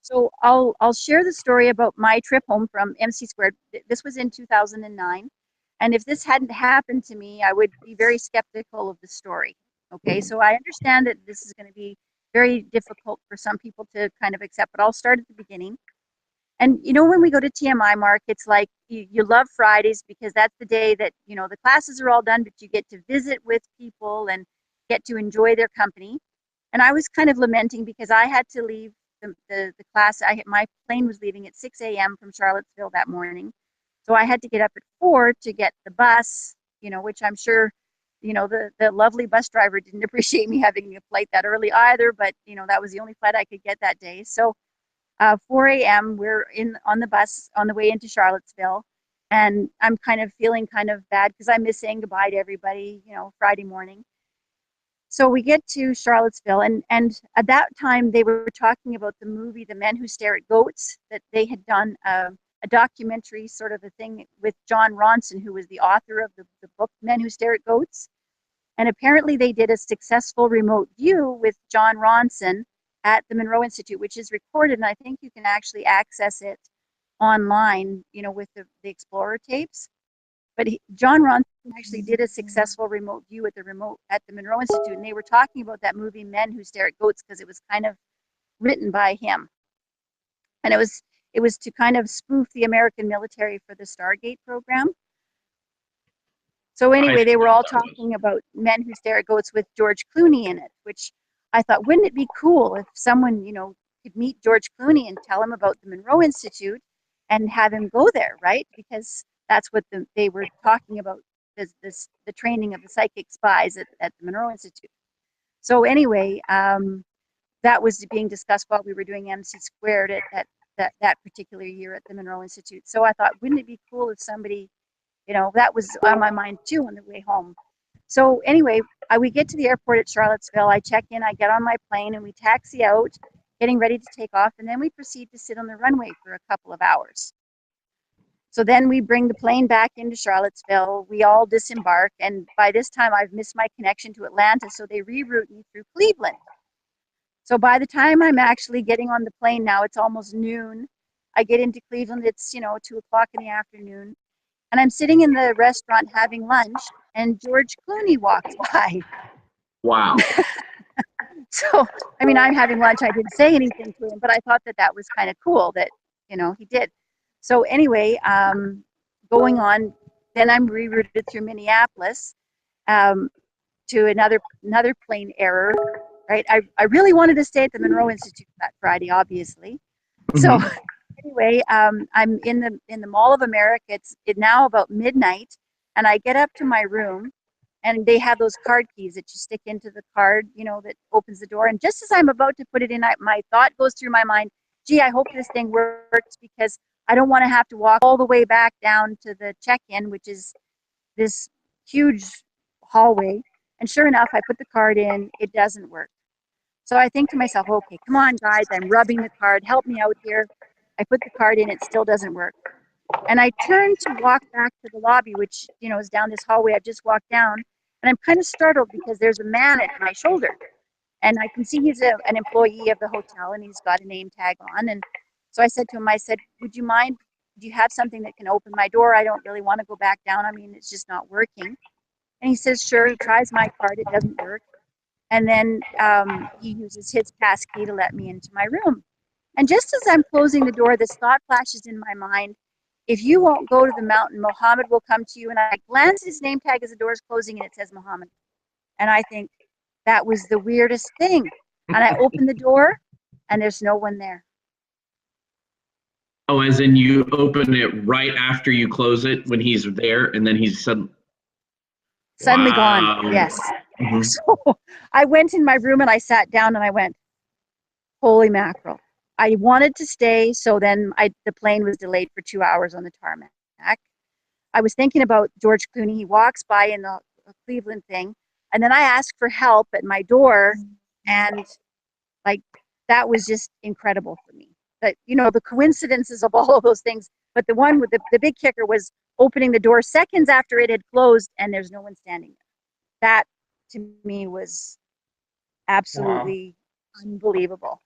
So I'll share the story about my trip home from MC Squared. This was in 2009, and if this hadn't happened to me, I would be very skeptical of the story. Okay, so I understand that this is going to be very difficult for some people to kind of accept, but I'll start at the beginning. And you know, when we go to TMI, Mark, it's like you love Fridays because that's the day that, you know, the classes are all done, but you get to visit with people and get to enjoy their company. And I was kind of lamenting because I had to leave the class. My plane was leaving at 6 a.m. from Charlottesville that morning. So I had to get up at 4 to get the bus, you know, which I'm sure, you know, the lovely bus driver didn't appreciate me having a flight that early either, but, you know, that was the only flight I could get that day. So 4 a.m. we're on the bus on the way into Charlottesville, and I'm kind of feeling kind of bad because I miss saying goodbye to everybody, you know, Friday morning. So we get to Charlottesville, and at that time they were talking about the movie The Men Who Stare at Goats, that they had done a documentary sort of a thing with John Ronson, who was the author of the book Men Who Stare at Goats. And apparently they did a successful remote view with John Ronson at the Monroe Institute, which is recorded, and I think you can actually access it online, you know, with the Explorer tapes. But John Ronson actually did a successful remote view at the Monroe Institute, and they were talking about that movie Men Who Stare at Goats because it was kind of written by him, and it was to kind of spoof the American military for the Stargate program. So anyway, they were all talking about Men Who Stare at Goats with George Clooney in it, which I thought, wouldn't it be cool if someone, you know, could meet George Clooney and tell him about the Monroe Institute and have him go there, right? Because that's what they were talking about, the training of the psychic spies at the Monroe Institute. So anyway, that was being discussed while we were doing MC Squared at that particular year at the Monroe Institute. So I thought, wouldn't it be cool if somebody, you know, that was on my mind too on the way home. So anyway, we get to the airport at Charlottesville. I check in, I get on my plane, and we taxi out, getting ready to take off, and then we proceed to sit on the runway for a couple of hours. So then we bring the plane back into Charlottesville. We all disembark, and by this time I've missed my connection to Atlanta, so they reroute me through Cleveland. So by the time I'm actually getting on the plane now, it's almost noon. I get into Cleveland, it's, you know, 2 o'clock in the afternoon. And I'm sitting in the restaurant having lunch, and George Clooney walks by. Wow. So, I mean, I'm having lunch. I didn't say anything to him, but I thought that was kind of cool that, you know, he did. So anyway, going on, then I'm rerouted through Minneapolis to another plane error, right? I really wanted to stay at the Monroe Institute that Friday, obviously. So anyway, I'm in the Mall of America. It's now about midnight, and I get up to my room, and they have those card keys that you stick into the card, you know, that opens the door. And just as I'm about to put it in, my thought goes through my mind, gee, I hope this thing works because I don't want to have to walk all the way back down to the check-in, which is this huge hallway. And sure enough, I put the card in, it doesn't work. So I think to myself, okay, come on, guys, I'm rubbing the card, help me out here. I put the card in, it still doesn't work. And I turn to walk back to the lobby, which, you know, is down this hallway I've just walked down. And I'm kind of startled because there's a man at my shoulder. And I can see he's an employee of the hotel, and he's got a name tag on. And so I said to him, I said, would you mind, do you have something that can open my door? I don't really want to go back down. I mean, it's just not working. And he says, sure. He tries my card, it doesn't work. And then he uses his pass key to let me into my room. And just as I'm closing the door, this thought flashes in my mind. If you won't go to the mountain, Muhammad will come to you. And I glance at his name tag as the door is closing, and it says Muhammad. And I think that was the weirdest thing. And I open the door, and there's no one there. Oh, as in you open it right after you close it when he's there, and then he's suddenly gone. Yes. So I went in my room and I sat down and I went, holy mackerel. I wanted to stay, so then the plane was delayed for 2 hours on the tarmac. I was thinking about George Clooney. He walks by in the Cleveland thing, and then I asked for help at my door, and like that was just incredible for me. That, you know, the coincidences of all of those things, but the one with the big kicker was opening the door seconds after it had closed, and there's no one standing there. That to me was absolutely unbelievable.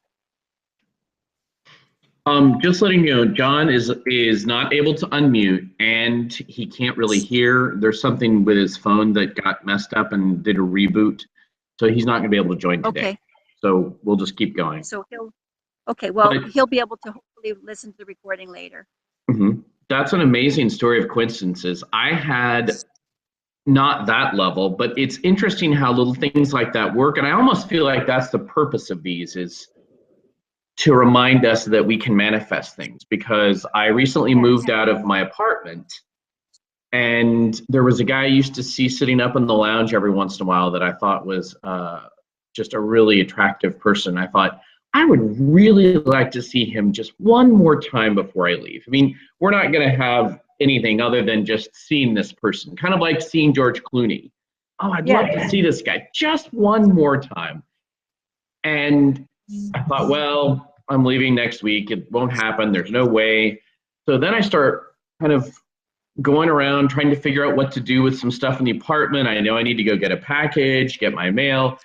Just letting you know, John is not able to unmute and he can't really hear. There's something with his phone that got messed up and did a reboot, so he's not going to be able to join today. Okay. So we'll just keep going. So well, But he'll be able to hopefully listen to the recording later. That's an amazing story of coincidences. I had not that level, but it's interesting how little things like that work. And I almost feel like that's the purpose of these, is to remind us that we can manifest things. Because I recently moved out of my apartment, and there was a guy I used to see sitting up in the lounge every once in a while that I thought was just a really attractive person. I thought, I would really like to see him just one more time before I leave. I mean, we're not going to have anything other than just seeing this person, kind of like seeing George Clooney. Oh, I'd love to see this guy just one more time. And I thought, well, I'm leaving next week. It won't happen. There's no way. So then I start kind of going around trying to figure out what to do with some stuff in the apartment. I know I need to go get a package, get my mail,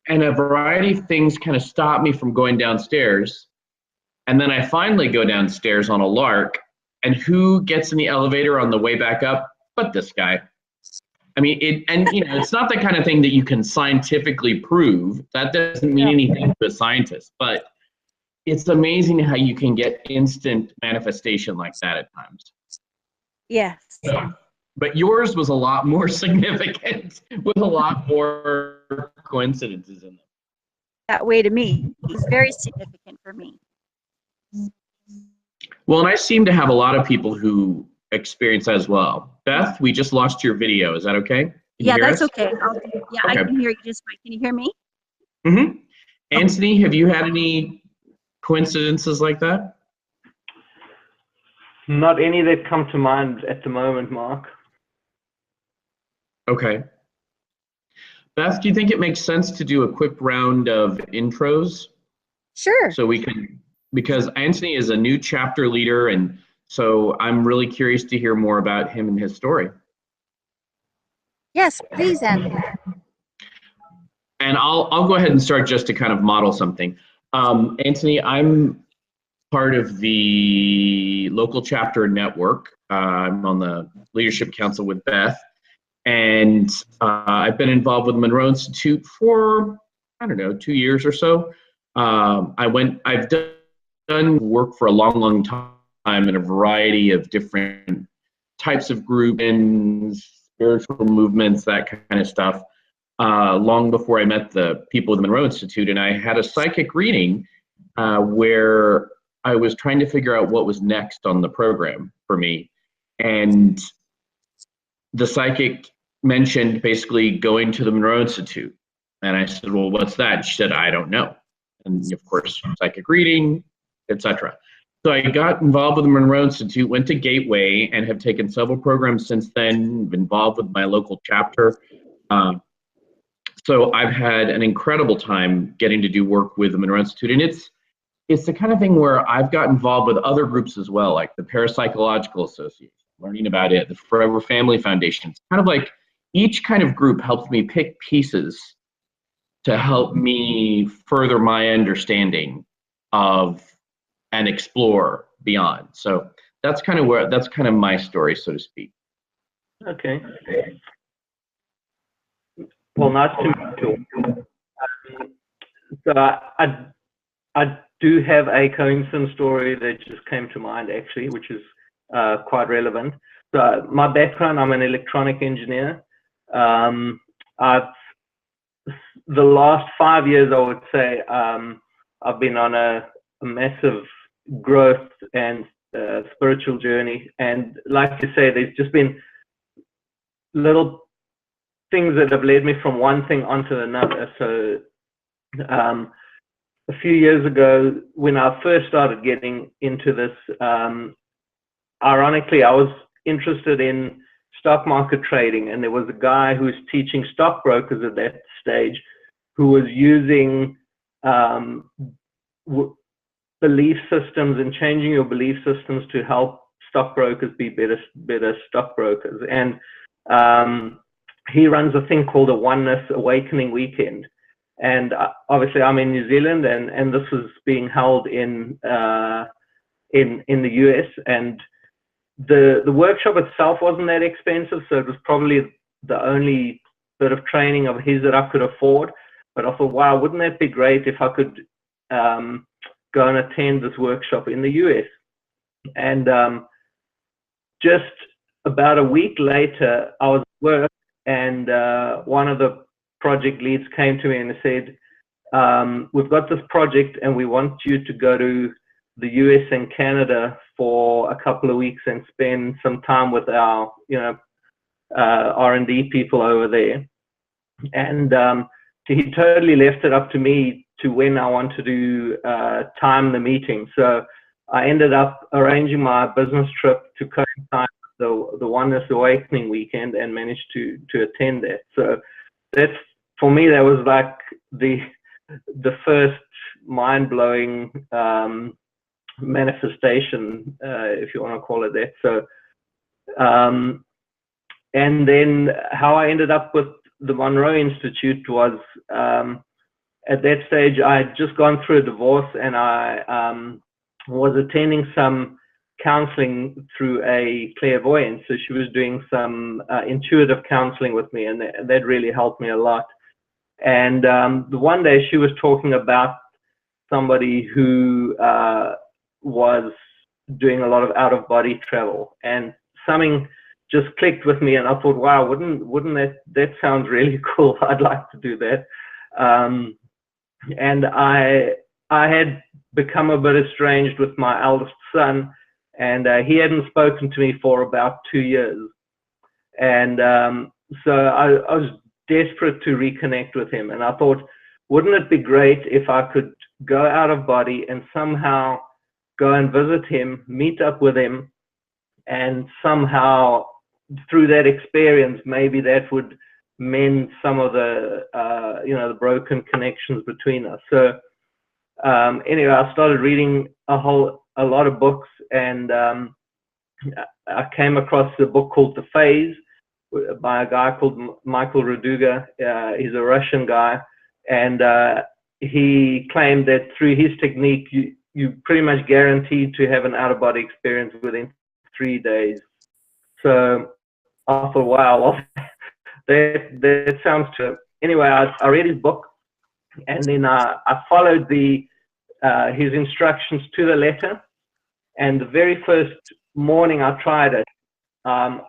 and a variety of things kind of stop me from going downstairs. And then I finally go downstairs on a lark, and who gets in the elevator on the way back up but this guy? I mean, it's not the kind of thing that you can scientifically prove. That doesn't mean anything to a scientist, but it's amazing how you can get instant manifestation like that at times. Yes. But yours was a lot more significant, with a lot more coincidences in them. That way to me. It's very significant for me. Well, and I seem to have a lot of people who experience that as well. Beth, we just lost your video. Is that okay? Yeah, that's okay. Okay. I can hear you just fine. Can you hear me? Mm-hmm. Anthony, have you had any coincidences like that? Not any that come to mind at the moment, Mark. Okay. Beth, do you think it makes sense to do a quick round of intros? Sure. So we can, because Anthony is a new chapter leader, and so I'm really curious to hear more about him and his story. Yes, please, Anthony. And I'll go ahead and start just to kind of model something. Anthony, I'm part of the local chapter network. I'm on the leadership council with Beth, and I've been involved with the Monroe Institute for, I don't know, 2 years or so. I've done work for a long time in a variety of different types of groups, spiritual movements, that kind of stuff, long before I met the people of the Monroe Institute. And I had a psychic reading where I was trying to figure out what was next on the program for me. And the psychic mentioned basically going to the Monroe Institute. And I said, well, what's that? And she said, I don't know. And of course, psychic reading, etc. So I got involved with the Monroe Institute, went to Gateway, and have taken several programs since then, been involved with my local chapter. So I've had an incredible time getting to do work with the Monroe Institute. And it's the kind of thing where I've got involved with other groups as well, like the Parapsychological Association, learning about it, the Forever Family Foundation. It's kind of like each kind of group helps me pick pieces to help me further my understanding of and explore beyond. So that's kind of my story, so to speak. Okay. Well, nice to meet you. So I do have a coincidence story that just came to mind, actually, which is quite relevant. So my background, I'm an electronic engineer. The last 5 years, I would say, I've been on a massive growth and spiritual journey. And like you say, there's just been little things that have led me from one thing onto another. So a few years ago, when I first started getting into this, ironically, I was interested in stock market trading, and there was a guy who was teaching stockbrokers at that stage who was using belief systems and changing your belief systems to help stockbrokers be better stockbrokers. And he runs a thing called a Oneness Awakening Weekend. And obviously I'm in New Zealand, and this was being held in in the US, and the workshop itself wasn't that expensive, so it was probably the only bit of training of his that I could afford. But I thought, wow, wouldn't that be great if I could go and attend this workshop in the US? And just about a week later, I was at work, and one of the project leads came to me and said, we've got this project and we want you to go to the US and Canada for a couple of weeks and spend some time with our, R&D people over there. And he totally left it up to me to when I want to time the meeting. So I ended up arranging my business trip to coincide with the Oneness Awakening weekend and managed to attend that. So that's, for me, that was like the first mind-blowing manifestation, if you want to call it that. So, and then how I ended up with the Monroe Institute was, at that stage, I had just gone through a divorce, and I was attending some counseling through a clairvoyant. So she was doing some intuitive counseling with me, and that really helped me a lot. And the one day she was talking about somebody who was doing a lot of out-of-body travel, and something just clicked with me, and I thought, wow, wouldn't that sounds really cool? I'd like to do that. And I had become a bit estranged with my eldest son, and he hadn't spoken to me for about 2 years. And so I was desperate to reconnect with him, and I thought, wouldn't it be great if I could go out of body and somehow go and visit him, meet up with him, and somehow through that experience, maybe that would mend some of the the broken connections between us. So anyway, I started reading a lot of books, and I came across a book called The Phase by a guy called Michael Raduga. He's a Russian guy, and he claimed that through his technique, you pretty much guaranteed to have an out-of-body experience within 3 days. So I thought, wow, well, that sounds true. Anyway, I read his book, and then I followed his instructions to the letter. And the very first morning I tried it, I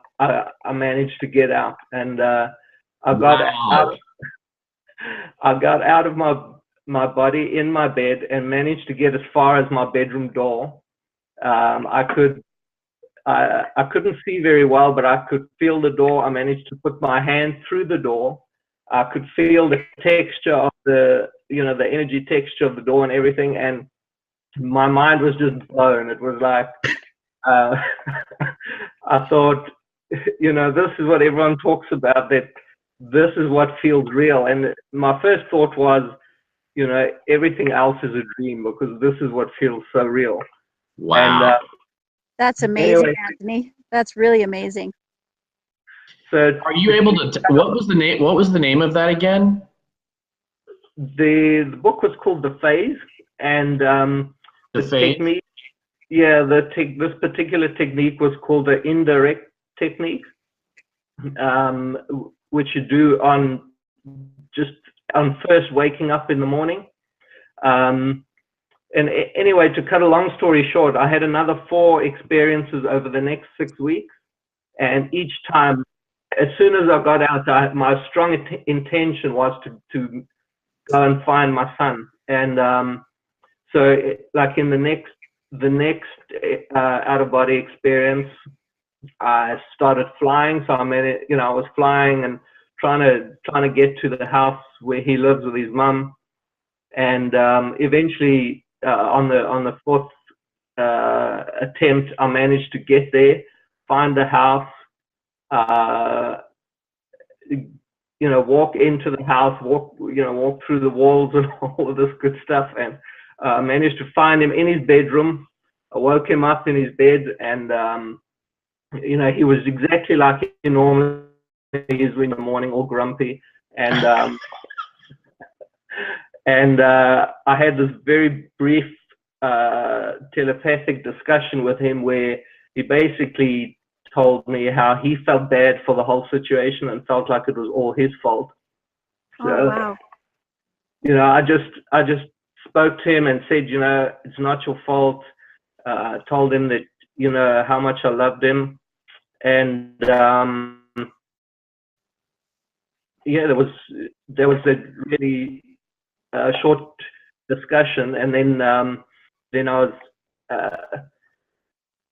managed to get out, and I got out of my body in my bed and managed to get as far as my bedroom door. I couldn't see very well, but I could feel the door. I managed to put my hand through the door. I could feel the texture of the energy texture of the door and everything, and my mind was just blown. It was like, I thought, this is what everyone talks about, that this is what feels real. And my first thought was, everything else is a dream, because this is what feels so real. Wow. And, that's amazing, anyway, Anthony. That's really amazing. So are you able to? What was the name of that again? The book was called The Phase, and The Phase? technique. Yeah, this particular technique was called the indirect technique, which you do on first waking up in the morning. And anyway, to cut a long story short, I had another 4 experiences over the next 6 weeks, and each time, as soon as I got out, my strong intention was to go and find my son. And so, like in the next out-of-body experience, I started flying. So I was flying and trying to get to the house where he lives with his mum, and eventually on the 4th attempt, I managed to get there, find the house, walk into the house, walk through the walls and all of this good stuff, and managed to find him in his bedroom. I woke him up in his bed, and he was exactly like he normally is in the morning, all grumpy, and and I had this very brief telepathic discussion with him where he basically told me how he felt bad for the whole situation and felt like it was all his fault. So, Oh, wow. you know, I just spoke to him and said, you know, it's not your fault. Told him that, you know, how much I loved him. And yeah, there was a really short discussion, and then I was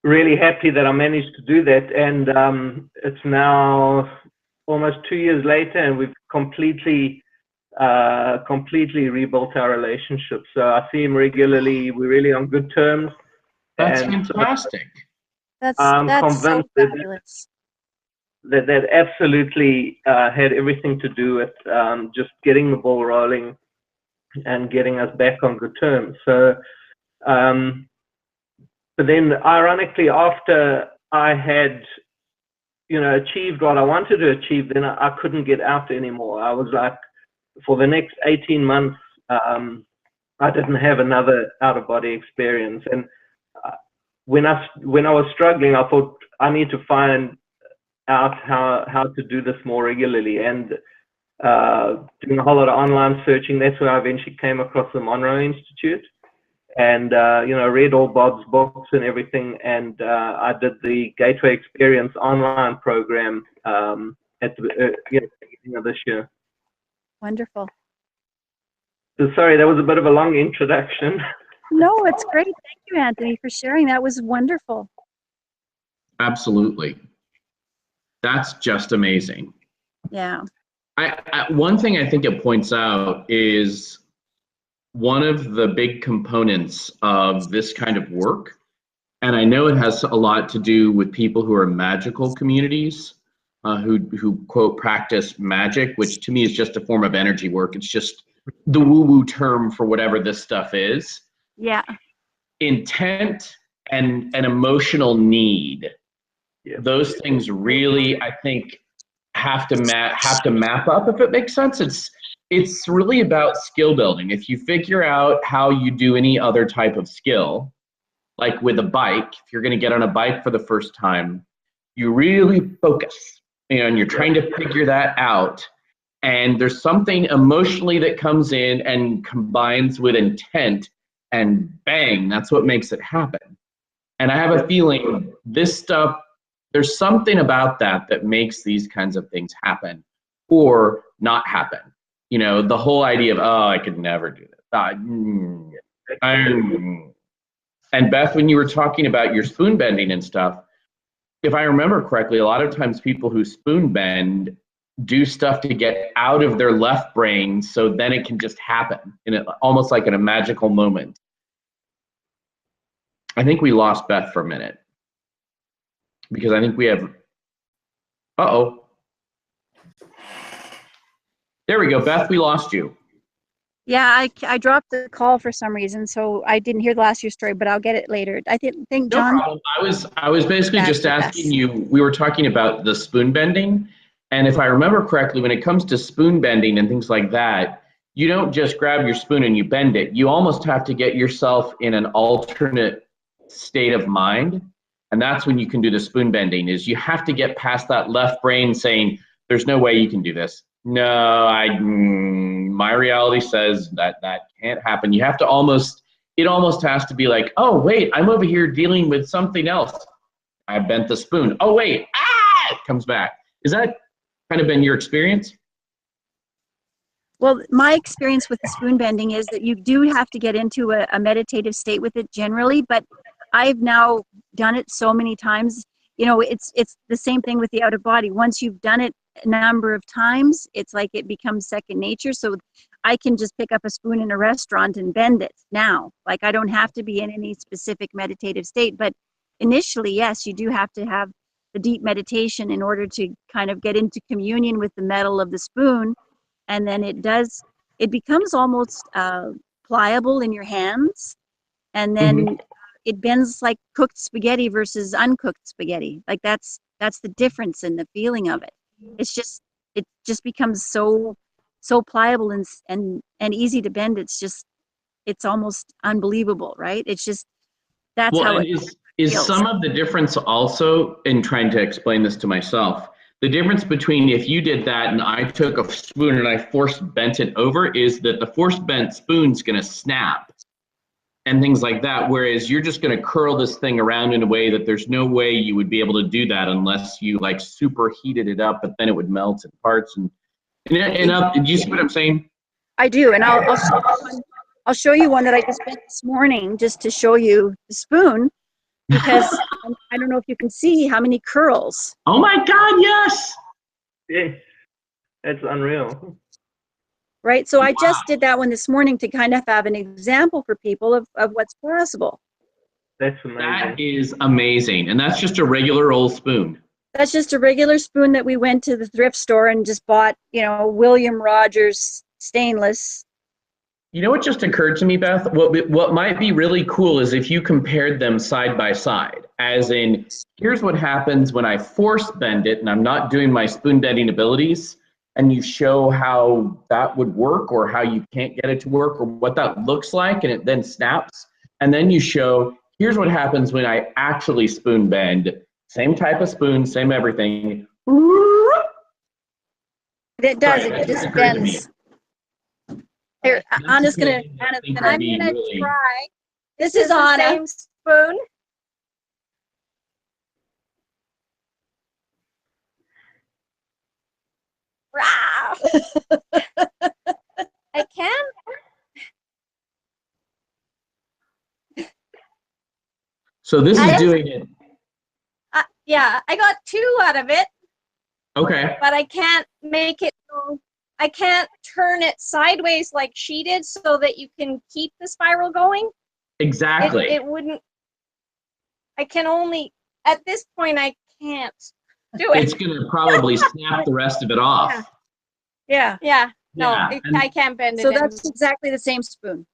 really happy that I managed to do that. And it's now almost 2 years later, and we've completely rebuilt our relationship. So I see him regularly. We're really on good terms. That's And fantastic. I'm That's so convinced that fabulous. that absolutely had everything to do with just getting the ball rolling and getting us back on good terms. So, but then ironically, after I had, you know, achieved what I wanted to achieve, then I couldn't get out anymore. I was like, for the next 18 months, I didn't have another out-of-body experience. And when I was struggling, I thought I need to find out how to do this more regularly. And doing a whole lot of online searching, that's where I eventually came across the Monroe Institute, and you know, read all Bob's books and everything. And I did the Gateway Experience online program at the beginning of this year. Wonderful. So sorry, that was a bit of a long introduction. No, it's great. Thank you, Anthony, for sharing. That was wonderful. Absolutely. That's just amazing. Yeah. One thing I think it points out is one of the big components of this kind of work, and I know it has a lot to do with people who are magical communities, who quote practice magic, which to me is just a form of energy work. It's just the woo-woo term for whatever this stuff is. Yeah. Intent and an emotional need. Yeah. Those things really, I think, have to map up, if it makes sense. It's really about skill building. If you figure out how you do any other type of skill, like with a bike, if you're going to get on a bike for the first time, you really focus, you know, and you're trying to figure that out. And there's something emotionally that comes in and combines with intent, and bang, that's what makes it happen. And I have a feeling this stuff, there's something about that that makes these kinds of things happen or not happen. You know, the whole idea of, oh, I could never do this. And Beth, when you were talking about your spoon bending and stuff, if I remember correctly, a lot of times people who spoon bend do stuff to get out of their left brain, so then it can just happen almost like in a magical moment. I think we lost Beth for a minute because I think we have, uh-oh. There we go, Beth, we lost you. Yeah, I dropped the call for some reason, so I didn't hear the last year's story, but I'll get it later. I think No John. problem. I was basically just asking you, we were talking about the spoon bending, and if I remember correctly, when it comes to spoon bending and things like that, you don't just grab your spoon and you bend it. You almost have to get yourself in an alternate state of mind, and that's when you can do the spoon bending, is you have to get past that left brain saying, there's no way you can do this. No, my reality says that can't happen. You have to it almost has to be like, oh, wait, I'm over here dealing with something else. I bent the spoon. Oh, wait, it comes back. Is that kind of been your experience? Well, my experience with the spoon bending is that you do have to get into a meditative state with it generally, but I've now done it so many times. You know, it's the same thing with the out of body. Once you've done it a number of times, it's like it becomes second nature. So I can just pick up a spoon in a restaurant and bend it now. Like I don't have to be in any specific meditative state. But initially, yes, you do have to have the deep meditation in order to kind of get into communion with the metal of the spoon. And then it becomes almost pliable in your hands. And then it bends like cooked spaghetti versus uncooked spaghetti. Like that's the difference in the feeling of it. It just becomes so pliable and easy to bend. It's just it's almost unbelievable, right? It's just, that's Well, how and it is feels. some of the difference also in trying to explain this to myself? The difference between if you did that and I took a spoon and I force bent it over is that the force bent spoon's going to snap and things like that. Whereas you're just going to curl this thing around in a way that there's no way you would be able to do that unless you like super heated it up, but then it would melt in parts. And do you see what I'm saying? I do, and I'll show you one that I just bent this morning just to show you the spoon, because I don't know if you can see how many curls. Oh my God, yes. Yeah, that's unreal. Right, so I just did that one this morning to kind of have an example for people of what's possible. That's amazing. That is amazing. And that's just a regular old spoon. That's just a regular spoon that we went to the thrift store and just bought, William Rogers stainless. You know what just occurred to me, Beth? What might be really cool is if you compared them side by side, as in, here's what happens when I force bend it and I'm not doing my spoon bending abilities, and you show how that would work or how you can't get it to work or what that looks like, and it then snaps. And then you show, here's what happens when I actually spoon bend. Same type of spoon, same everything. It does, it just bends. Here, Anna's gonna try. This is Anna. Same spoon. I can. So this is doing it. Yeah, I got 2 out of it. Okay. But I can't make it go. I can't turn it sideways like she did so that you can keep the spiral going. Exactly. It wouldn't. I can only, at this point, I can't do it. It's going to probably snap the rest of it off. Yeah. No, Yeah, I can't bend it. So that's exactly the same spoon.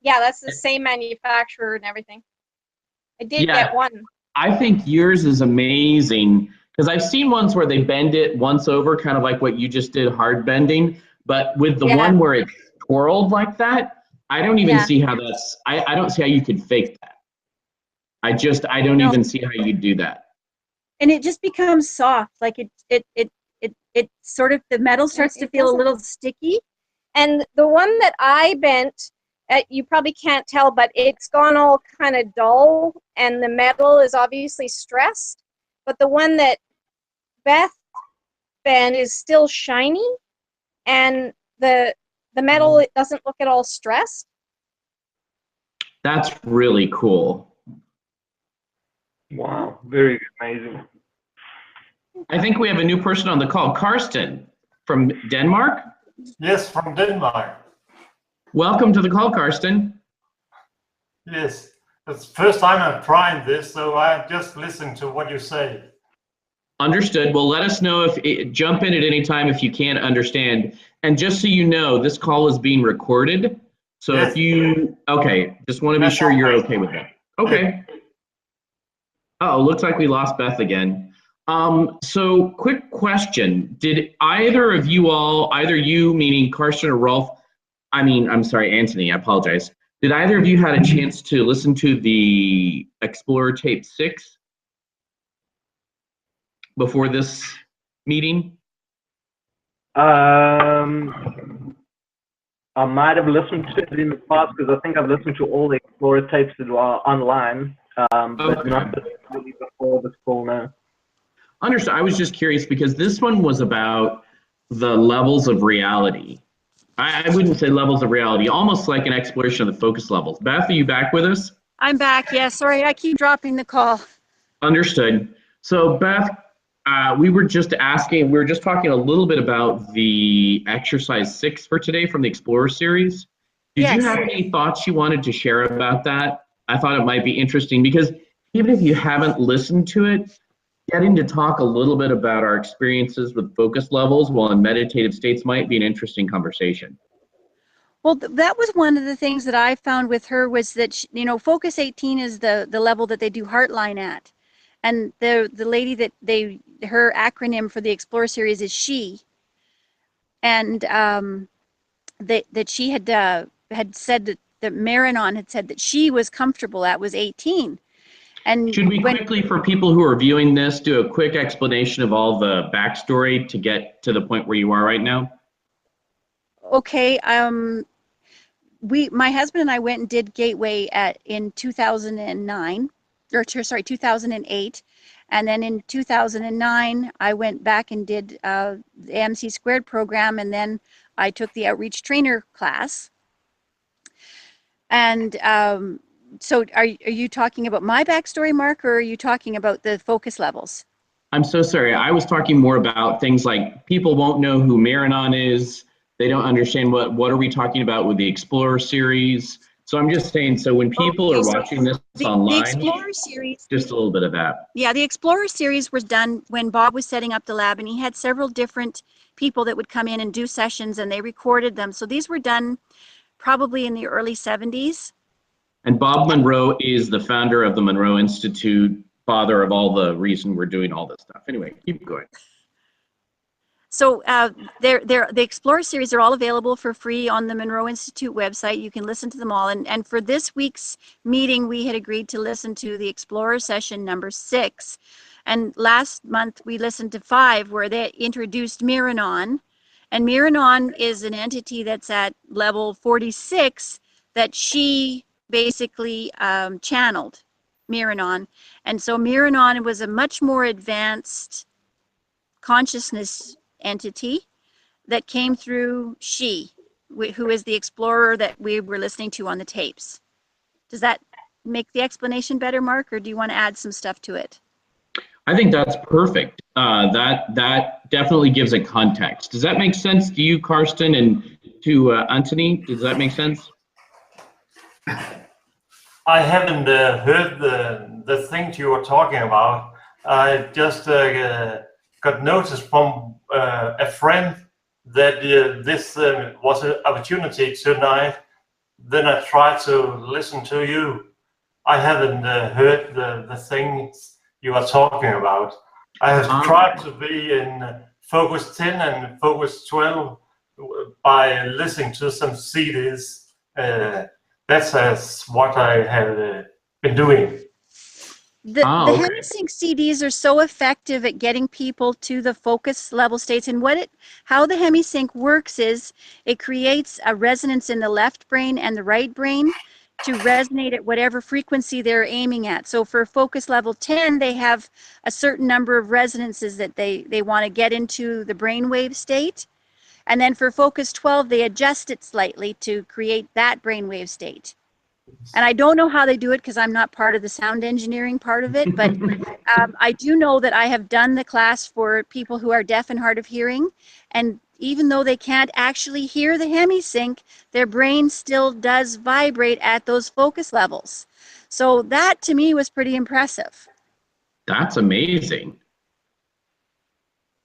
Yeah, that's the same manufacturer and everything. I did Yeah. get one. I think yours is amazing because I've seen ones where they bend it once over, kind of like what you just did, hard bending. But with the one where it's twirled like that, I don't even see how that's. I don't see how you could fake that. I don't even see how you do that. And it just becomes soft, like it sort of, the metal starts to feel a little sticky. And the one that I bent, you probably can't tell, but it's gone all kind of dull, and the metal is obviously stressed. But the one that Beth bent is still shiny, and the metal, it doesn't look at all stressed. That's really cool. Wow, very amazing. I think we have a new person on the call, Karsten from Denmark. Yes, from Denmark. Welcome to the call, Karsten. Yes, it's the first time I'm trying this, so I just listen to what you say. Understood. Well, let us know jump in at any time if you can't understand. And just so you know, this call is being recorded. So Yes. if you, just want to be sure you're okay with that. Okay. Oh, looks like we lost Beth again. So quick question. Did either of you all, either you, meaning Karsten or Rolf, I'm sorry, Anthony, I apologize. Did either of you had a chance to listen to the Explorer Tape 6 before this meeting? I might have listened to it in the past because I think I've listened to all the Explorer tapes that are online, but not really before this call now. Understood. I was just curious because this one was about the levels of reality. I wouldn't say levels of reality, almost like an exploration of the focus levels. Beth, are you back with us? I'm back. Yeah, sorry, I keep dropping the call. Understood. So Beth, we were just talking a little bit about the exercise 6 for today from the Explorer series. Did you have any thoughts you wanted to share about that? I thought it might be interesting because even if you haven't listened to it, getting to talk a little bit about our experiences with focus levels while in meditative states might be an interesting conversation. Well, that was one of the things that I found with her was that, focus 18 is the level that they do Heartline at. And the lady that her acronym for the Explorer series is SHE. And that she had said that Marinon had said that she was comfortable at was 18. And should we quickly, for people who are viewing this, do a quick explanation of all the backstory to get to the point where you are right now? Okay, my husband and I went and did Gateway in 2009, or sorry, 2008. And then in 2009, I went back and did the MC Squared program, and then I took the outreach trainer class. And so are you talking about my backstory, Mark, or are you talking about the focus levels? I'm so sorry. I was talking more about things like people won't know who Marinon is. They don't understand what are we talking about with the Explorer series. So I'm just saying, so when people are watching this online, the Explorer series, just a little bit of that. Yeah, the Explorer series was done when Bob was setting up the lab, and he had several different people that would come in and do sessions, and they recorded them. So these were done probably in the early 70s. And Bob Monroe is the founder of the Monroe Institute, father of all the reason we're doing all this stuff. Anyway, keep going. So the Explorer series are all available for free on the Monroe Institute website. You can listen to them all. And for this week's meeting, we had agreed to listen to the Explorer session number 6. And last month, we listened to 5, where they introduced Marinon. And Marinon is an entity that's at level 46 that she basically channeled, Marinon. And so Marinon was a much more advanced consciousness entity that came through she, who is the explorer that we were listening to on the tapes. Does that make the explanation better, Mark, or do you want to add some stuff to it? I think that's perfect. That definitely gives a context. Does that make sense to you, Karsten, and to Anthony? Does that make sense? I haven't heard the things you were talking about. I just got notice from a friend that this was an opportunity tonight. Then I tried to listen to you. I haven't heard the things you are talking about. I have tried to be in Focus 10 and Focus 12 by listening to some CDs. That's what I have been doing. The HemiSync CDs are so effective at getting people to the focus level states. And how the HemiSync works is it creates a resonance in the left brain and the right brain to resonate at whatever frequency they're aiming at. So for focus level 10, they have a certain number of resonances that they want to get into the brainwave state. And then for focus 12, they adjust it slightly to create that brainwave state. And I don't know how they do it because I'm not part of the sound engineering part of it, but I do know that I have done the class for people who are deaf and hard of hearing, and even though they can't actually hear the HemiSync, their brain still does vibrate at those focus levels. So that to me was pretty impressive. That's amazing.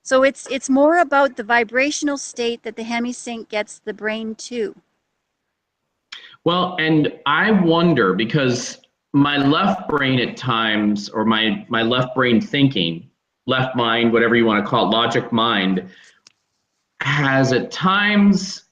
So it's more about the vibrational state that the HemiSync gets the brain to. Well, and I wonder, because my left brain at times, or my left brain thinking, left mind, whatever you want to call it, logic mind, has at times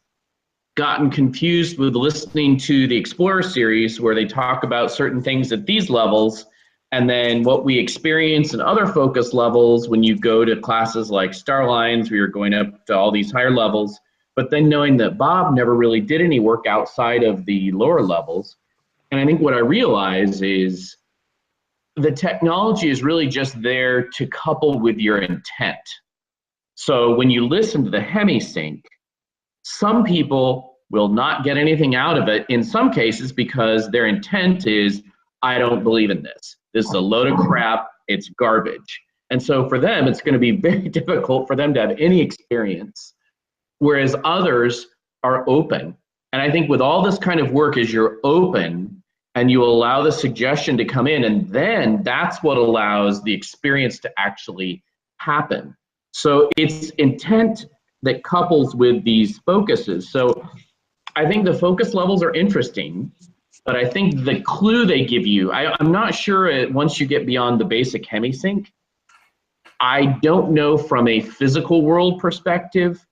gotten confused with listening to the Explorer series where they talk about certain things at these levels, and then what we experience in other focus levels when you go to classes like Starlines, where you're going up to all these higher levels. But then knowing that Bob never really did any work outside of the lower levels. And I think what I realize is the technology is really just there to couple with your intent. So when you listen to the HemiSync, some people will not get anything out of it in some cases because their intent is, I don't believe in this. This is a load of crap, it's garbage. And so for them, it's going to be very difficult for them to have any experience. Whereas others are open. And I think with all this kind of work is you're open and you allow the suggestion to come in, and then that's what allows the experience to actually happen. So it's intent that couples with these focuses. So I think the focus levels are interesting, but I think the clue they give you, I'm not sure once you get beyond the basic HemiSync, I don't know from a physical world perspective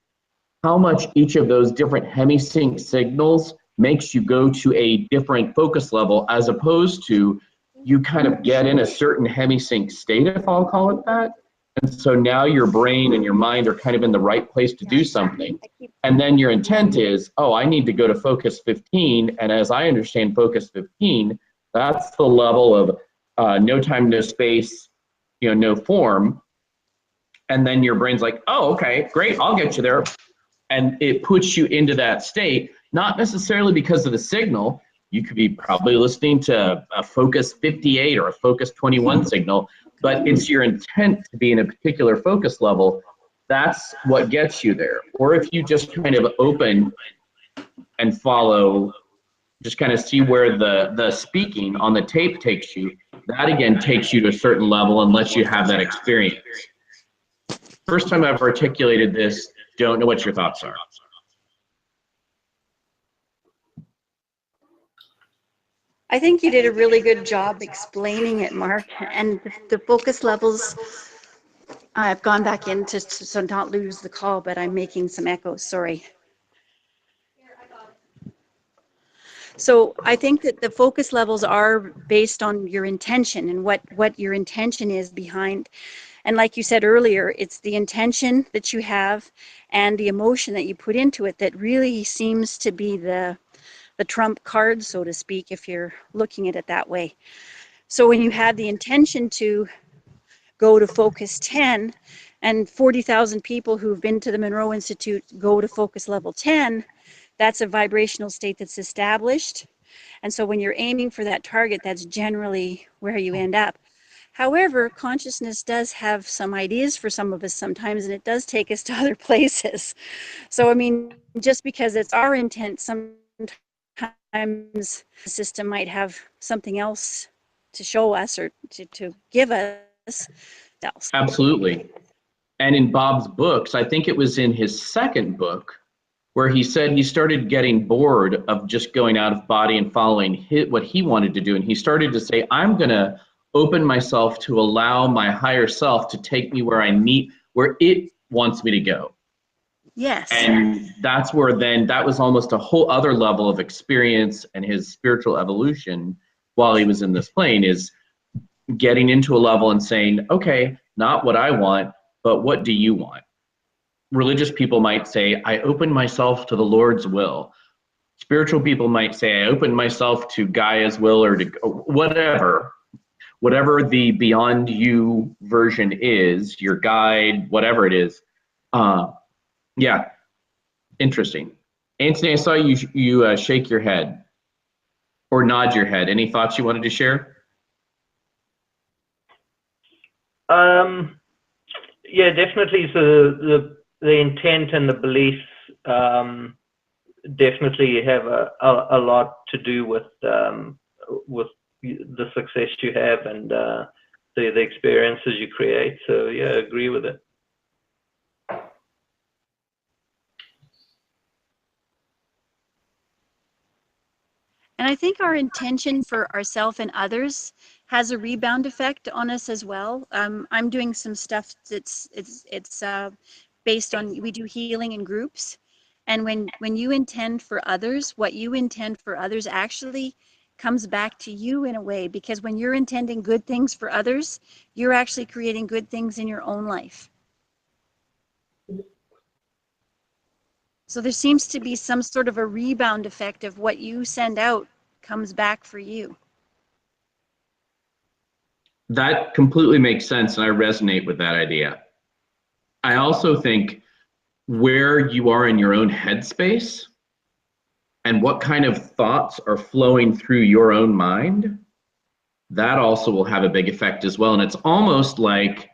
how much each of those different HemiSync signals makes you go to a different focus level, as opposed to you kind of get in a certain hemisync state, if I'll call it that. And so now your brain and your mind are kind of in the right place to do something. And then your intent is, oh, I need to go to focus 15. And as I understand focus 15, that's the level of no time, no space, no form. And then your brain's like, oh, okay, great, I'll get you there. And it puts you into that state, not necessarily because of the signal. You could be probably listening to a focus 58 or a focus 21 signal, but it's your intent to be in a particular focus level. That's what gets you there. Or if you just kind of open and follow, just kind of see where the speaking on the tape takes you, that again takes you to a certain level and lets you have that experience. First time I've articulated this, don't know what your thoughts are. I think you did a really good job explaining it, Mark. And the focus levels, I've gone back in to so not lose the call, but I'm making some echoes, sorry. So I think that the focus levels are based on your intention and what your intention is behind. And like you said earlier, it's the intention that you have and the emotion that you put into it that really seems to be the trump card, so to speak, if you're looking at it that way. So when you have the intention to go to focus 10, and 40,000 people who've been to the Monroe Institute go to focus level 10, that's a vibrational state that's established. And so when you're aiming for that target, that's generally where you end up. However, consciousness does have some ideas for some of us sometimes, and it does take us to other places. So, I mean, just because it's our intent, sometimes the system might have something else to show us or to give us else. Absolutely. And in Bob's books, I think it was in his second book, where he said he started getting bored of just going out of body and following what he wanted to do. And he started to say, I'm going to open myself to allow my higher self to take me where it wants me to go. Yes. And that's where then that was almost a whole other level of experience, and his spiritual evolution while he was in this plane is getting into a level and saying, okay, not what I want, but what do you want? Religious people might say, I open myself to the Lord's will. Spiritual people might say, I open myself to Gaia's will, or to whatever the beyond you version is, your guide, whatever it is. Yeah, interesting. Anthony, I saw you shake your head or nod your head. Any thoughts you wanted to share? Yeah, definitely. So the intent and the beliefs definitely have a lot to do with the success you have and the experiences you create. So yeah, I agree with it. And I think our intention for ourselves and others has a rebound effect on us as well. I'm doing some stuff that's based on, we do healing in groups, and when you intend for others, what you intend for others actually comes back to you in a way, because when you're intending good things for others, you're actually creating good things in your own life. So there seems to be some sort of a rebound effect of what you send out comes back for you. That completely makes sense, and I resonate with that idea. I also think where you are in your own headspace and what kind of thoughts are flowing through your own mind, that also will have a big effect as well. And it's almost like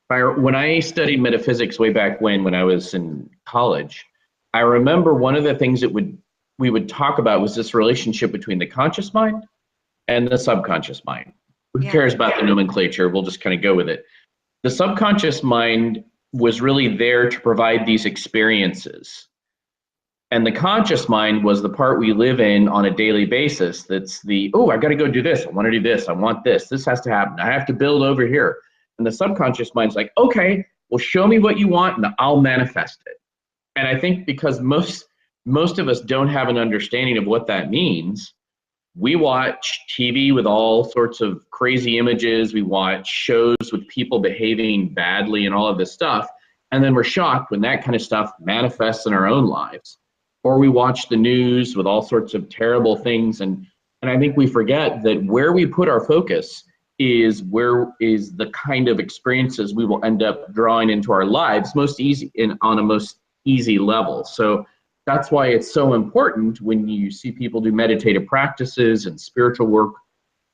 when I studied metaphysics way back when I was in college, I remember one of the things that we would talk about was this relationship between the conscious mind and the subconscious mind. Who cares about the nomenclature? We'll just kind of go with it. The subconscious mind was really there to provide these experiences. And the conscious mind was the part we live in on a daily basis. That's I got to go do this. I want to do this. I want this. This has to happen. I have to build over here. And the subconscious mind's like, okay, well, show me what you want and I'll manifest it. And I think because most most of us don't have an understanding of what that means. We watch TV with all sorts of crazy images. We watch shows with people behaving badly and all of this stuff. And then we're shocked when that kind of stuff manifests in our own lives. Or we watch the news with all sorts of terrible things. And I think we forget that where we put our focus is where is the kind of experiences we will end up drawing into our lives most easy on a most easy level. So that's why it's so important when you see people do meditative practices and spiritual work,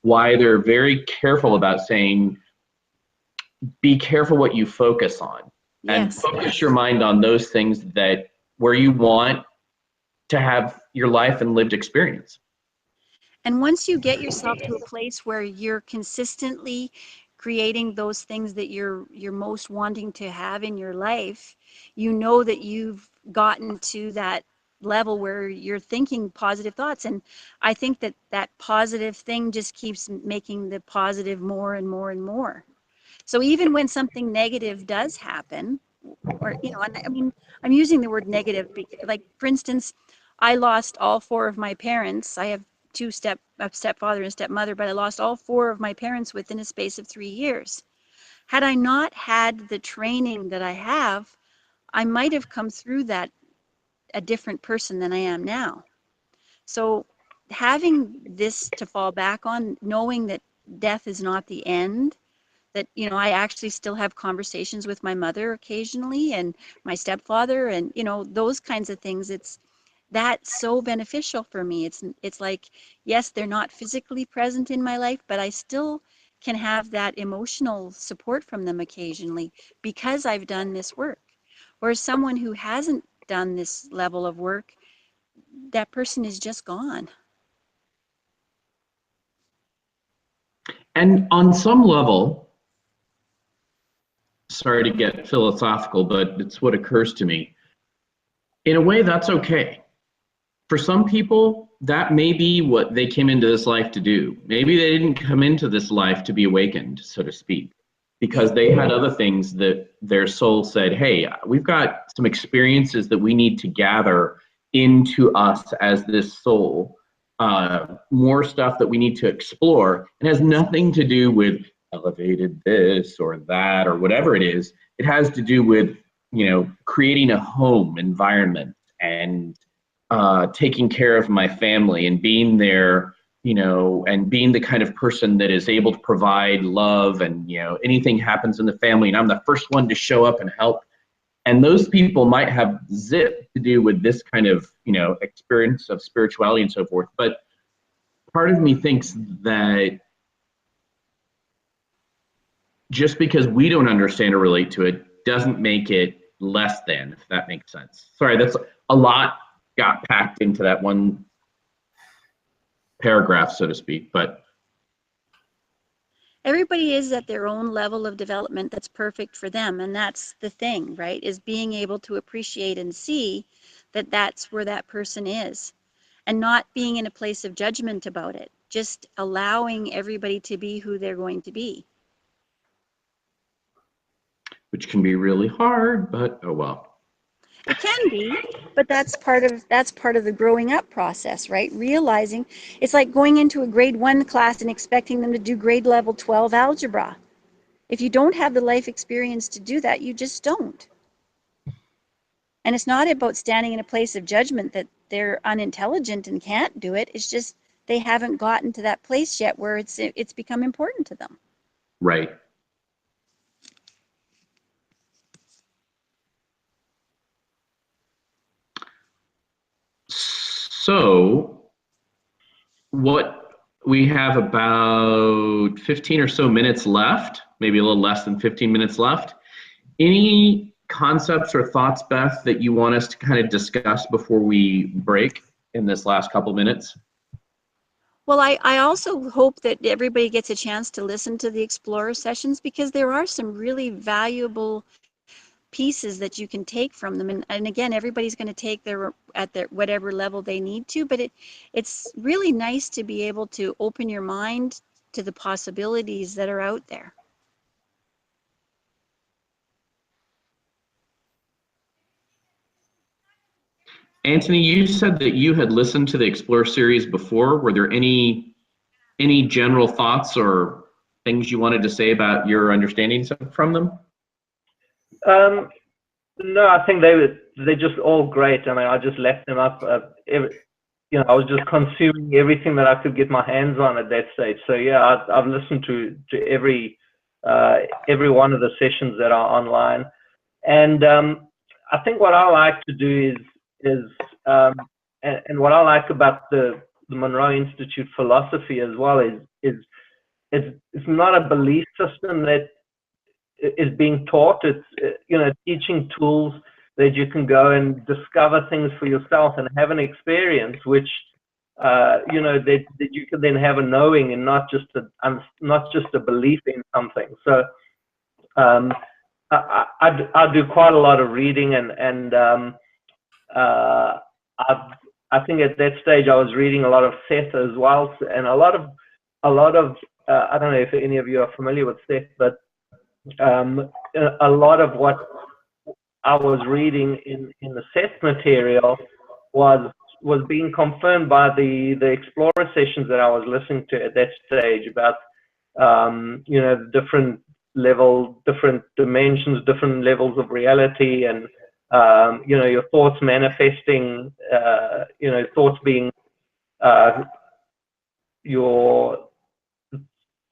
why they're very careful about saying, be careful what you focus on. And focus your mind on those things that where you want to have your life and lived experience. And once you get yourself to a place where you're consistently creating those things that you're most wanting to have in your life, you know that you've gotten to that level where you're thinking positive thoughts. And I think that that positive thing just keeps making the positive more and more and more. So even when something negative does happen, or, you know, and I mean, I'm using the word negative, like, for instance, I lost all four of my parents. I have a stepfather and stepmother, but I lost all four of my parents within a space of 3 years. Had I not had the training that I have, I might have come through that a different person than I am now. So having this to fall back on, knowing that death is not the end, that, you know, I actually still have conversations with my mother occasionally and my stepfather, and, you know, those kinds of things. That's so beneficial for me. It's like, yes, they're not physically present in my life, but I still can have that emotional support from them occasionally because I've done this work. Whereas someone who hasn't done this level of work, that person is just gone. And on some level, sorry to get philosophical, but it's what occurs to me. In a way, that's okay. For some people, that may be what they came into this life to do. Maybe they didn't come into this life to be awakened, so to speak, because they had other things that their soul said, hey, we've got some experiences that we need to gather into us as this soul, more stuff that we need to explore. It has nothing to do with elevated this or that or whatever it is. It has to do with, you know, creating a home environment and taking care of my family and being there, you know, and being the kind of person that is able to provide love, and, you know, anything happens in the family and I'm the first one to show up and help. And those people might have zip to do with this kind of, you know, experience of spirituality and so forth. But part of me thinks that just because we don't understand or relate to it doesn't make it less than, if that makes sense. Sorry, that's a lot got packed into that one paragraph, so to speak, but everybody is at their own level of development that's perfect for them, and that's the thing, right, is being able to appreciate and see that that's where that person is, and not being in a place of judgment about it, just allowing everybody to be who they're going to be. which can be really hard, but oh well. It can be, but that's part of the growing up process, right? Realizing it's like going into a grade 1 class and expecting them to do grade level 12 algebra. If you don't have the life experience to do that, you just don't. And it's not about standing in a place of judgment that they're unintelligent and can't do it. It's just they haven't gotten to that place yet where it's become important to them. Right. So what we have about 15 or so minutes left, maybe a little less than 15 minutes left. Any concepts or thoughts, Beth, that you want us to kind of discuss before we break in this last couple minutes? Well, I also hope that everybody gets a chance to listen to the Explorer sessions, because there are some really valuable pieces that you can take from them. And again, everybody's going to take at their whatever level they need to, but it's really nice to be able to open your mind to the possibilities that are out there. Anthony, you said that you had listened to the Explore series before. Were there any general thoughts or things you wanted to say about your understandings from them? No, I think they're just all great. I mean, I just left them up. You know, I was just consuming everything that I could get my hands on at that stage. So yeah, I've listened to every one of the sessions that are online, and I think what I like to do is and what I like about the Monroe Institute philosophy as well is it's not a belief system that is being taught. It's you know, teaching tools that you can go and discover things for yourself and have an experience, which you know, that you can then have a knowing and not just a belief in something. So I do quite a lot of reading, and I think at that stage I was reading a lot of Seth as well, and a lot of I don't know if any of you are familiar with Seth, but a lot of what I was reading in the Seth material was being confirmed by the Explorer sessions that I was listening to at that stage about you know, different dimensions, different levels of reality, and you know, your thoughts manifesting, you know, thoughts being your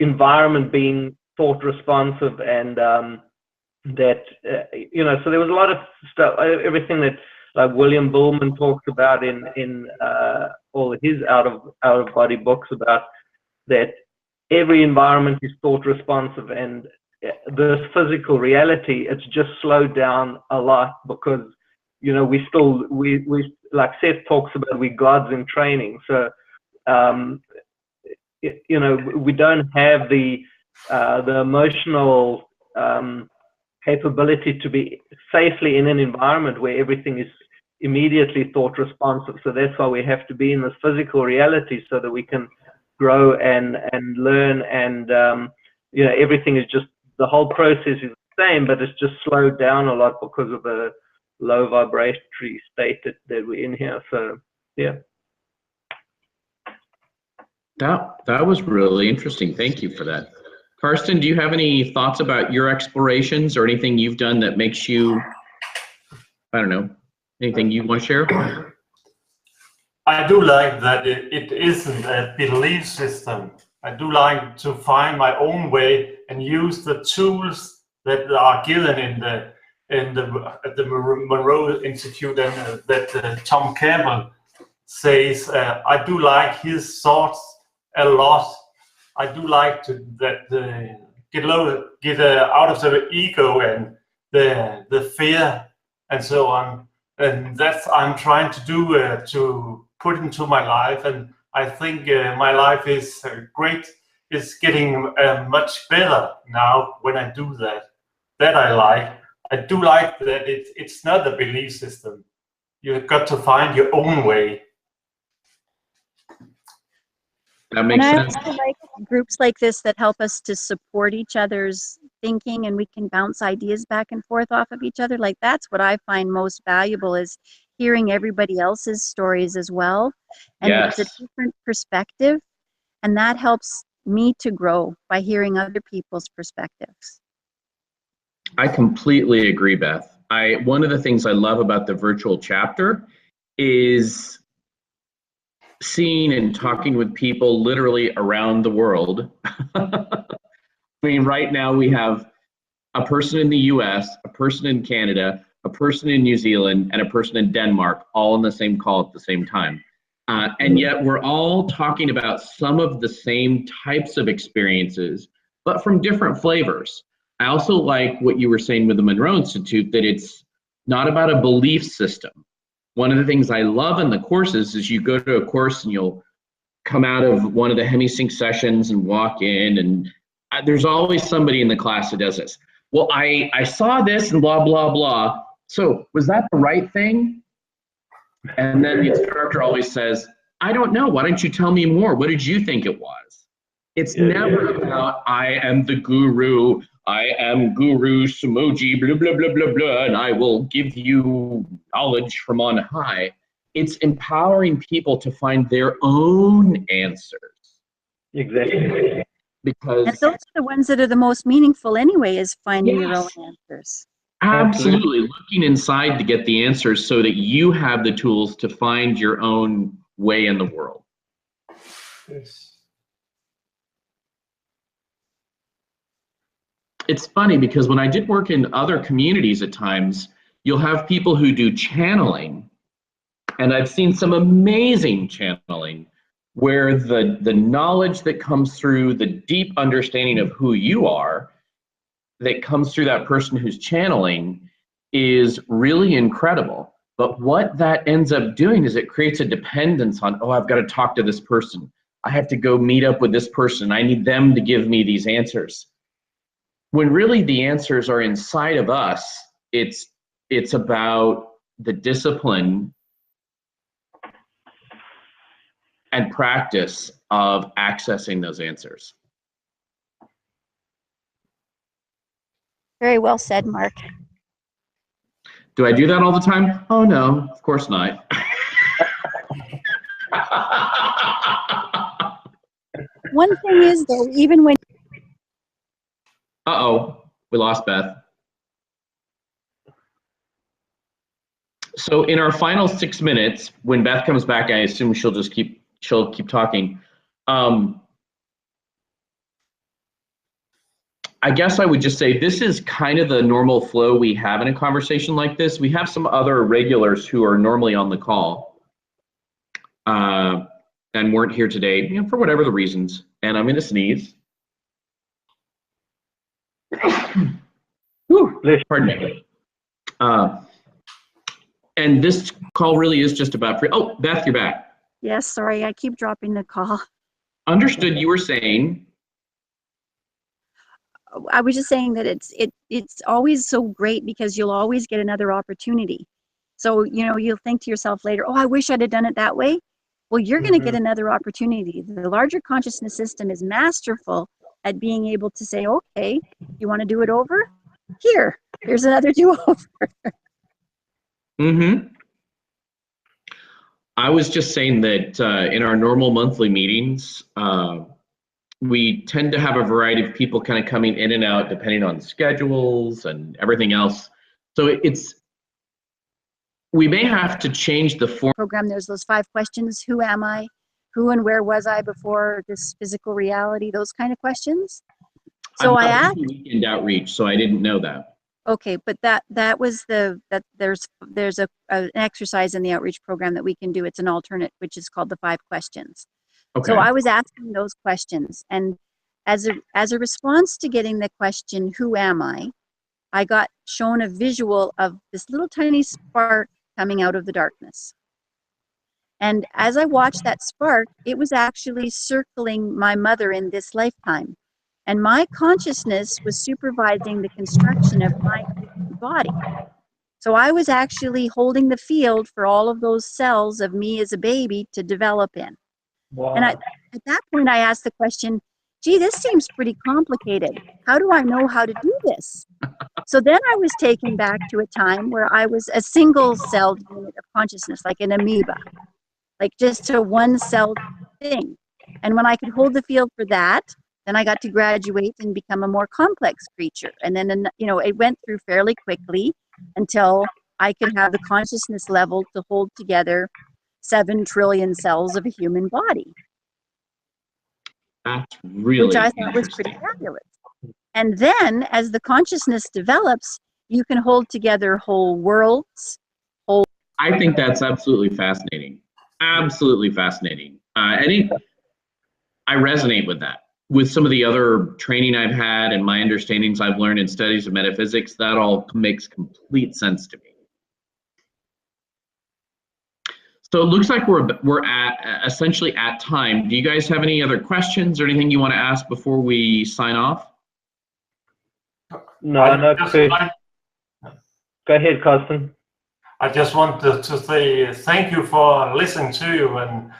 environment being thought responsive, and that you know, so there was a lot of stuff, everything that like William Bullman talks about in all his out of body books, about that every environment is thought responsive, and this physical reality, it's just slowed down a lot because, you know, we like Seth talks about, we gods in training. So you know, we don't have the emotional capability to be safely in an environment where everything is immediately thought responsive. So that's why we have to be in this physical reality, so that we can grow and learn, and you know, everything is just, the whole process is the same, but it's just slowed down a lot because of the low vibratory state that we're in here. So yeah. That was really interesting. Thank you for that. Karsten, do you have any thoughts about your explorations or anything you've done that makes you, I don't know, anything you want to share? I do like that it isn't a belief system. I do like to find my own way and use the tools that are given at the Monroe Institute, and that Tom Campbell says. I do like his thoughts a lot. I do like to get out of the ego and the fear and so on, and that's I'm trying to do to put into my life, and I think my life is great. It's getting much better now when I do that. That I like. I do like that it's not a belief system. You've got to find your own way. That makes sense. I like groups like this that help us to support each other's thinking, and we can bounce ideas back and forth off of each other. Like, that's what I find most valuable, is hearing everybody else's stories as well. And Yes. It's a different perspective, and that helps me to grow by hearing other people's perspectives. I completely agree, Beth. One of the things I love about the virtual chapter is seeing and talking with people literally around the world. I mean, right now we have a person in the US, a person in Canada, a person in New Zealand, and a person in Denmark, all in the same call at the same time. And yet we're all talking about some of the same types of experiences, but from different flavors. I also like what you were saying with the Monroe Institute, that it's not about a belief system. One of the things I love in the courses is you go to a course and you'll come out of one of the HemiSync sessions and walk in, and there's always somebody in the class that does this. Well, I saw this and blah, blah, blah. So was that the right thing? And then the instructor always says, I don't know. Why don't you tell me more? What did you think it was? It's never about, I am the guru. I am Guru Sumoji, blah, blah, blah, blah, blah, and I will give you knowledge from on high. it's empowering people to find their own answers. Exactly. Because And those are the ones that are the most meaningful anyway, is finding your own answers. absolutely looking inside to get the answers so that you have the tools to find your own way in the world. Yes. It's funny because when I did work in other communities at times, you'll have people who do channeling, and I've seen some amazing channeling where the knowledge that comes through, the deep understanding of who you are that comes through that person who's channeling is really incredible. But what that ends up doing is it creates a dependence on, oh, I've got to talk to this person. I have to go meet up with this person. I need them to give me these answers. When really the answers are inside of us, it's about the discipline and practice of accessing those answers. Very well said, Mark. Do I do that all the time? Oh no, of course not. One thing is though, even when Uh-oh, we lost Beth. So in our final 6 minutes, when Beth comes back, I assume she'll keep talking. I guess I would just say this is kind of the normal flow we have in a conversation like this. We have some other regulars who are normally on the call and weren't here today, for whatever the reasons. And I'm going to sneeze. Whew, pardon me. And this call really is just about free. Oh, Beth, you're back. Yes, sorry, I keep dropping the call. Understood. You were saying. I was just saying that it's always so great because you'll always get another opportunity. So, you'll think to yourself later, oh, I wish I'd have done it that way. Well, you're going to get another opportunity. The larger consciousness system is masterful at being able to say, okay, you want to do it over? Here's another do-over. I was just saying that in our normal monthly meetings, we tend to have a variety of people kind of coming in and out depending on schedules and everything else. So we may have to change the form. Program, there's those 5 questions. Who am I? Who and where was I before this physical reality? Those kind of questions. So I asked weekend outreach, so I didn't know that. Okay, but that was there's an exercise in the outreach program that we can do. It's an alternate, which is called the 5 questions. Okay. So I was asking those questions, and as a response to getting the question, who am I got shown a visual of this little tiny spark coming out of the darkness. And as I watched that spark, it was actually circling my mother in this lifetime. And my consciousness was supervising the construction of my body. So I was actually holding the field for all of those cells of me as a baby to develop in. Wow. And at that point, I asked the question, gee, this seems pretty complicated. How do I know how to do this? So then I was taken back to a time where I was a single-celled unit of consciousness, like an amoeba, like just a one-celled thing. And when I could hold the field for that, then I got to graduate and become a more complex creature. And then, it went through fairly quickly until I could have the consciousness level to hold together 7 trillion cells of a human body. That's really which I thought was pretty fabulous. And then as the consciousness develops, you can hold together whole worlds. I think that's absolutely fascinating. Absolutely fascinating. I resonate with that. With some of the other training I've had and my understandings I've learned in studies of metaphysics, that all makes complete sense to me. So it looks like we're essentially at time. Do you guys have any other questions or anything you want to ask before we sign off? No, go ahead, Carsten. I just wanted to say thank you for listening to you, and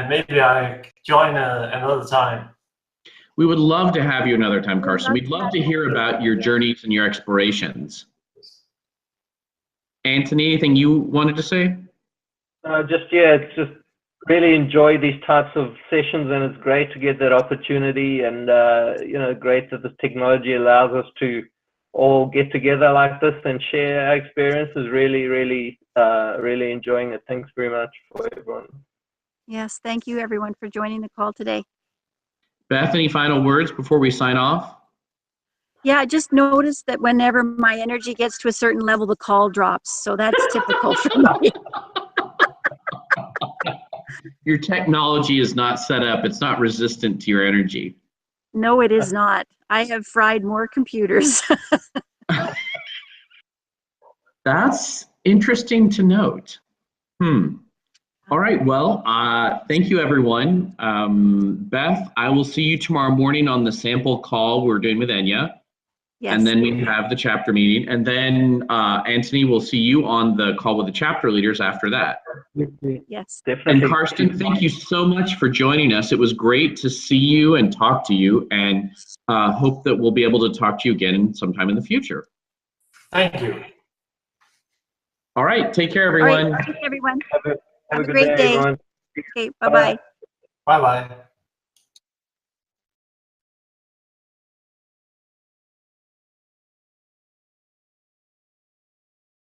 maybe I join another time. We would love to have you another time, Carsten. We'd love to hear about your journeys and your explorations. Anthony, anything you wanted to say? It's just really enjoy these types of sessions, and it's great to get that opportunity, and great that the technology allows us to all get together like this and share our experiences. Really enjoying it. Thanks very much for everyone. Yes, thank you everyone for joining the call today. Beth, any final words before we sign off? Yeah, I just noticed that whenever my energy gets to a certain level, the call drops. So that's typical for me. Your technology is not set up. It's not resistant to your energy. No, it is not. I have fried more computers. That's interesting to note. All right. Well, thank you, everyone. Beth, I will see you tomorrow morning on the sample call we're doing with Enya. Yes. And then we have the chapter meeting. And then, Anthony, we'll see you on the call with the chapter leaders after that. Yes. Definitely. And Karsten, thank you so much for joining us. It was great to see you and talk to you, and hope that we'll be able to talk to you again sometime in the future. Thank you. All right. Take care, everyone. All right. Thank you, everyone. Have a Have a great day. everyone. Okay. Bye-bye. Bye-bye.